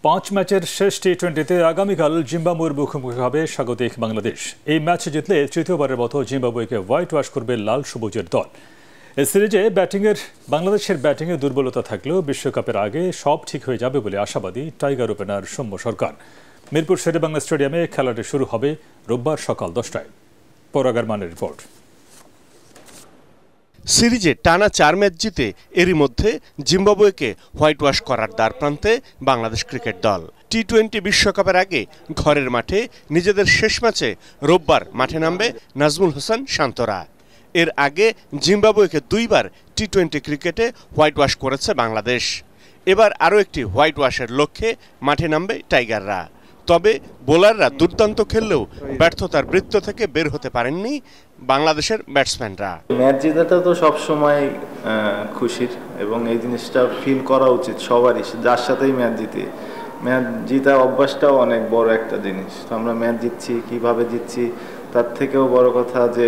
5 ম্যাচের শেষ টি-20তে আগামীকাল জিম্বাবুয়ের মুখোমুখি হবে স্বাগতিক বাংলাদেশ। এই ম্যাচ জিতলে তৃতীয়বারের মতো জিম্বাবুয়েকে হোয়াইট ওয়াশ করবে লাল সবুজের দল। এই সিরিজে বাংলাদেশের ব্যাটিংয়ে দুর্বলতা থাকলেও বিশ্বকাপের আগে সব ঠিক হয়ে যাবে বলে আশাবাদী টাইগার ওপেনার সৌম্য সরকার। মিরপুর শেরেবাংলা স্টেডিয়ামে খেলাটি শুরু হবে রোববার সকাল 10টায়। পরাগার মানের রিপোর্ট। সিরিজে টানা 4 ম্যাচ জিতে এরই মধ্যে জিম্বাবুয়েকে হোয়াইট ওয়াশ করার দ্বারপ্রান্তে বাংলাদেশ ক্রিকেট দল। টি-20 বিশ্বকাপের আগে ঘরের মাঠে নিজেদের শেষ ম্যাচে রোববার মাঠে নামবে নাজমুল হোসেন শান্তরা। এর আগে জিম্বাবুয়েকে 2 বার টি-20 ক্রিকেটে হোয়াইট ওয়াশ করেছে বাংলাদেশ। এবার আরও একটি হোয়াইট ওয়াশের লক্ষ্যে মাঠে নামবে টাইগাররা। তবে বোলাররা দুর্দান্ত খেললেও ব্যর্থতার বৃত্ত থেকে বের হতে পারেননি বাংলাদেশের ব্যাটসম্যানরা। ম্যাচ জেতাটা তো সবসময় খুশির, এবং এই জিনিসটা ফিল করা উচিত সবারই, যার সাথেই ম্যাচ জিতে। ম্যাচ জিতা অভ্যাসটাও অনেক বড় একটা জিনিস। তো আমরা ম্যাচ জিতছি, কিভাবে জিতছি, তার থেকেও বড় কথা যে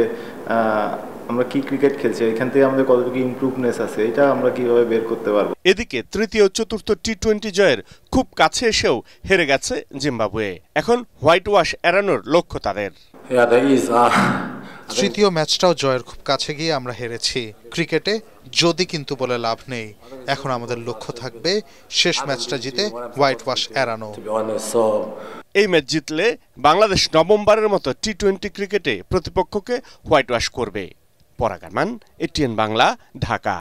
আমরা কি ক্রিকেট খেলছি, এখান থেকে আমাদের কতটুকু ইমপ্রুভনেস আছে, এটা আমরা কিভাবে বের করতে পারবো। এদিকে তৃতীয় চতুর্থ টি-20 জয়ের খুব কাছে এসেও হেরে গেছে জিম্বাবুয়ে। এখন হোয়াইট ওয়াশ এড়ানোর লক্ষ্য তাদের। তৃতীয় ম্যাচটাও জয়ের খুব কাছে গিয়ে আমরা হেরেছি। ক্রিকেটে যদি কিন্তু বলে লাভ নেই। এখন আমাদের লক্ষ্য থাকবে শেষ ম্যাচটা জিতে হোয়াইট ওয়াশ এড়ানো। এই ম্যাচ জিতলে বাংলাদেশ নবমবারের মতো টি-20 ক্রিকেটে প্রতিপক্ষকে হোয়াইট ওয়াশ করবে। পরাগার মান, এটিএন বাংলা, ঢাকা।